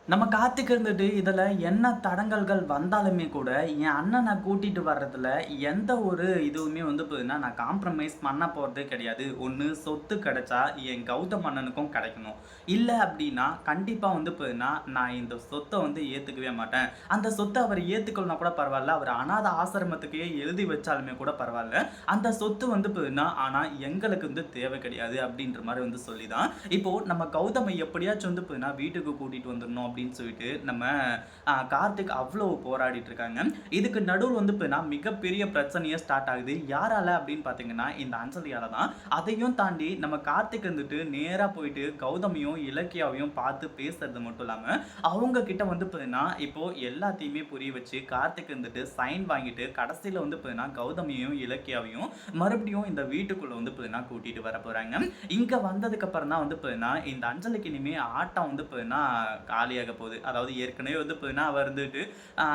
நம்ம கார்த்திக் இருந்துட்டு இதில என்ன தடங்கல்கள் வந்தாலுமே கூட, என் அண்ணன கூட்டிட்டு வர்றதுல எந்த ஒரு இதுவுமே வந்து பார்த்தீங்கன்னா, நான் காம்ப்ரமைஸ் பண்ண போறதே கிடையாது. ஒண்ணு சொத்து கிடைச்சா என் கௌதம் அண்ணனுக்கும் கிடைக்கணும். இல்ல அப்டின்னா, கண்டிப்பா வந்து பார்த்தீங்கன்னா, நான் இந்த சொத்த வந்து ஏத்துக்கவே மாட்டேன். அந்த சொத்த அவர் ஏத்துக்கலனா கூட பரவால்ல. அவர் அநாத ஆசிரமத்துக்கே எழுதி வச்சாலுமே கூட பரவால்ல. அந்த சொத்து வந்து பார்த்தீங்கன்னா, ஆனா எங்களுக்கு வந்து தேவை கிடையாது அப்டின்ற மாரி வந்து சொல்லி தான், இப்போ நம்ம கௌதம எப்படியாச்சும் வந்து பார்த்தீங்கன்னா, வீட்டுக்கு கூட்டிட்டு வந்துரணும் அப்படின்னு சொல்லிட்டு நம்ம கார்த்திக் அவ்வளோ போராடிட்டு இருக்காங்க. இதுக்கு நடுவுல வந்து பார்த்தீங்கன்னா, மிகப்பெரிய பிரச்சனையே ஸ்டார்ட் ஆகுது. யாரால அப்படின்னு பார்த்தீங்கன்னா, இந்த அஞ்சலியால தான். அதையும் தாண்டி நம்ம கார்த்திக் வந்துட்டு நேரா போயிட்டு கௌதமையும், இலக்கியாவையும் பார்த்து பேசுறது மட்டும் இல்லாம, அவங்க கிட்ட வந்து பார்த்தீங்கன்னா, இப்போ எல்லாத்தையுமே புரிய வச்சு கார்த்திக் வந்துட்டு சைன் வாங்கிட்டு கடைசியில வந்து பார்த்தீங்கன்னா, கௌதமியையும், இலக்கியாவையும் மறுபடியும் இந்த வீட்டுக்குள்ள வந்து பார்த்தீங்கன்னா, கூட்டிட்டு வர போறாங்க. இங்க வந்ததுக்கு அப்புறம் தான் வந்து பார்த்தீங்கன்னா, இந்த அஞ்சலிக்கு இனிமே ஆட்டம் வந்து பார்த்தீங்கன்னா, காலியாக போகுது. அதாவது ஏற்கனவே வந்து பார்த்தீங்கன்னா, அவ இருந்துட்டு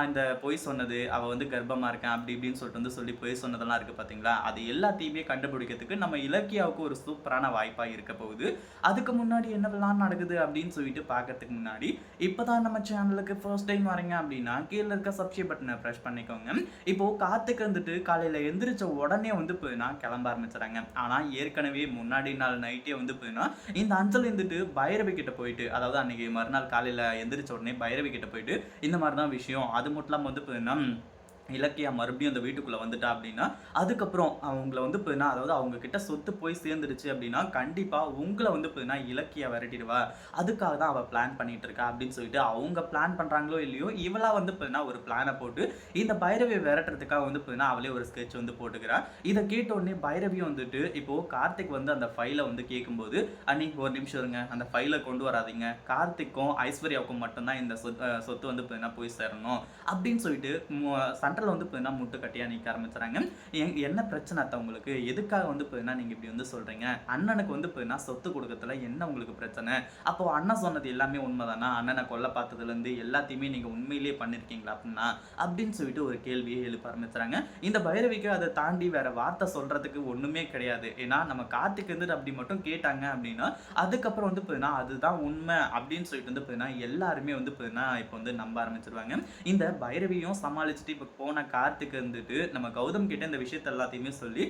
இந்த பொய் சொன்னது, அவ வந்து கர்ப்பமா இருக்கேன் அப்படி இப்படின்னு சொல்லிட்டு வந்து சொல்லி பொய் சொன்னதெல்லாம் இருக்கு பார்த்தீங்களா? அது எல்லாத்தையுமே கண்டுபிடிக்கிறதுக்கு நம்ம இலக்கியாவுக்கு ஒரு சூப்பரான வாய்ப்பா இருக்க போகுது. அதுக்கு முன்னாடி என்னவெல்லாம் நடக்குது அப்படின்னு சொல்லிட்டு பார்க்கறதுக்கு முன்னாடி, இப்பதான் நம்ம சேனலுக்கு ஃபர்ஸ்ட் டைம் வரீங்க அப்படின்னா, கீழ இருக்க சப்ஸ்கிரைப் பட்டன பிரஸ் பண்ணிக்கோங்க. இப்போ கார்த்திக் வந்துட்டு காலையில எந்திரிச்ச உடனே வந்து பார்த்தீங்கன்னா, கிளம்ப ஆரம்பிச்சுறாங்க. ஆனா ஏற்கனவே முன்னாடி நாள் நைட்டே வந்து பார்த்தீங்கன்னா, இந்த அஞ்சல் இருந்துட்டு பைரவி கிட்ட போயிட்டு, அதாவது அன்னைக்கு மறுநாள் காலையில எந்திரிச்ச உடனே பைரவி கிட்ட போயிட்டு, இந்த மாரி தான் விஷயம். அது மட்டும் இல்லாம வந்து பார்த்தீங்கன்னா, இலக்கியா மறுபடியும் அந்த வீட்டுக்குள்ள வந்துட்டா அப்படின்னா, அதுக்கப்புறம் அவங்கள வந்து பார்த்தீங்கன்னா, அதாவது அவங்க கிட்ட சொத்து போய் சேர்ந்துருச்சு அப்படின்னா, கண்டிப்பா உங்கள வந்து பார்த்தீங்கன்னா, இலக்கியா விரட்டிடுவா. அதுக்காக தான் அவ பிளான் பண்ணிட்டு இருக்கா அப்படின்னு சொல்லிட்டு, அவங்க பிளான் பண்றாங்களோ இல்லையோ, இவளா வந்து பார்த்தீங்கன்னா, ஒரு பிளான போட்டு இந்த பைரவிய விரட்டுறதுக்காக வந்து பார்த்தீங்கன்னா, அவளே ஒரு ஸ்கெட்ச் வந்து போட்டுக்கிறா. இத கேட்ட உடனே பைரவியும் வந்துட்டு, இப்போ கார்த்திக் வந்து அந்த ஃபைல வந்து கேட்கும்போது, "அண்ணி ஒரு நிமிஷம் இருங்க. அந்த ஃபைல கொண்டு வராதீங்க. கார்த்திக்கும், ஐஸ்வர்யாவுக்கும் மட்டும் தான் இந்த சொத்து வந்து பார்த்தீங்கன்னா, போய் சேரணும்." அப்படின்னு சொல்லிட்டு சென்ட்ரல்ல வந்து பார்த்தீங்கன்னா, முட்டுக்கட்டையா நிக்க ஆரம்பிச்சுறாங்க. என்ன பிரச்சனை அத்த உங்களுக்கு? எதுக்காக வந்து பார்த்தீங்கன்னா, நீங்க இப்படி வந்து சொல்றீங்க? அண்ணனுக்கு வந்து பார்த்தீங்கன்னா, சொத்து குடுக்கறதுல என்ன உங்களுக்கு பிரச்சனை? அப்போ அண்ணன் சொன்னது எல்லாமே உண்மைதானா? அண்ணன கொல்ல பார்த்ததுலருந்து எல்லாத்தையுமே நீங்க உண்மையிலேயே பண்ணியிருக்கீங்களா அப்டின்னா? அப்படின்னு சொல்லிட்டு ஒரு கேள்விய எழுப்ப ஆரம்பிச்சுறாங்க. இந்த பைரவிக்கு அத தாண்டி வேற வார்த்தை சொல்றதுக்கு ஒண்ணுமே கிடையாது. ஏன்னா, நம்ம கார்த்திக் வந்துட்டு அப்படி மட்டும் கேட்டாங்க அப்படின்னா, அதுக்கப்புறம் வந்து பார்த்தீங்கன்னா, அதுதான் உண்மை அப்படின்னு சொல்லிட்டு வந்து பார்த்தீங்கன்னா, எல்லாருமே வந்து பார்த்தீங்கன்னா, இப்போ வந்து நம்ப ஆரம்பிச்சுருவாங்க. இந்த பைரவியும் சமாளிச்சுட்டு இப்ப போன கார்த்திக் இருந்துட்டு, நம்ம கௌதம் கிட்ட இந்த விஷயத்த எல்லாத்தையுமே சொல்லி,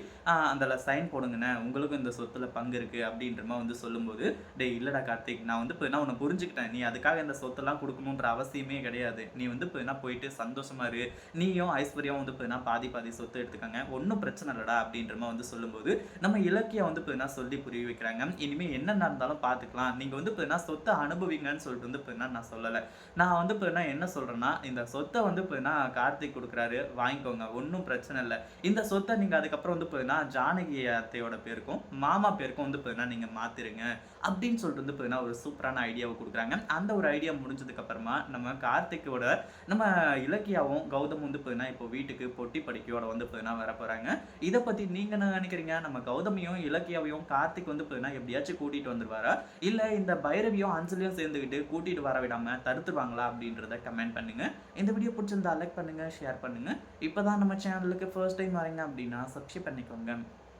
"அதுல சைன் போடுங்கண்ணே, உங்களுக்கும் இந்த சொத்துல பங்கு இருக்கு." அப்படின்ற மாரி வந்து சொல்லும்போது, "டேய் இல்லடா கார்த்திக், நான் வந்து இப்ப உன்ன புரிஞ்சுக்கிட்டேன். நீ அதுக்காக இந்த சொத்தெல்லாம் குடுக்கணுன்ற அவசியமே கிடையாது. நீ வந்து இப்ப போயிட்டு சந்தோஷமா இரு. நீயும் ஐஸ்வர்யாவும் வந்து இப்ப பாதி பாதி சொத்து எடுத்துக்கங்க. ஒண்ணும் பிரச்சனை இல்லடா." அப்படின்ற மாரி வந்து சொல்லும்போது, நம்ம இலக்கியம் வந்து இப்ப சொல்லி புரிய வைக்கிறாங்க. "இனிமே என்ன நடந்தாலும் பார்த்துக்கலாம். நீங்க வந்து இப்ப சொத்த அனுபவிங்கன்னு சொல்லிட்டு வந்து இப்ப நான் சொல்லல. நான் வந்து இப்ப என்ன சொல்றேன்னா, இந்த சொத்த வந்து இப்ப கார்த்திக் குடுக்குறாரு, வாங்கிக்கோங்க. ஒண்ணும் பிரச்சனை இல்ல. இந்த சொத்த நீங்க அதுக்கப்புறம் வந்து பார்த்தீங்கன்னா, ஜானகி அத்தையோட பேருக்கும், மாமா பேருக்கும் வந்து பார்த்தீங்கன்னா, நீங்க மாத்திருங்க. அப்படின்னு சொல்லிட்டு வந்து பார்த்தீங்கன்னா, ஒரு சூப்பரான ஐடியாவ குடுக்குறாங்க. அந்த ஒரு ஐடியா முடிஞ்சதுக்கு அப்புறமா, நம்ம கார்த்திக்கோட நம்ம இலக்கியாவும், கௌதமும் வந்து பார்த்தீங்கன்னா, இப்போ வீட்டுக்கு பொட்டி படுக்கையோட வந்து பார்த்தீங்கன்னா வரப்போறாங்க. இத பத்தி நீங்க என்ன நினைக்கிறீங்க? நம்ம கௌதமியும், இலக்கியாவையும் கார்த்திக் வந்து பார்த்தீங்கன்னா, எப்படியாச்சும் கூட்டிட்டு வந்துருவாரா? இல்ல இந்த பைரவியும், அஞ்சலியும் சேர்ந்துகிட்டு கூட்டிட்டு வர விடாம தடுத்துருவாங்களா? அப்படின்றத கமெண்ட் பண்ணுங்க. இந்த வீடியோ புடிச்சிருந்தா லைக் பண்ணுங்க, ஷேர் பண்ணுங்க. இப்பதான் நம்ம சேனலுக்கு ஃபர்ஸ்ட் டைம் வரீங்க அப்படின்னா சப்ஸ்கிரைப் பண்ணிக்கோங்க.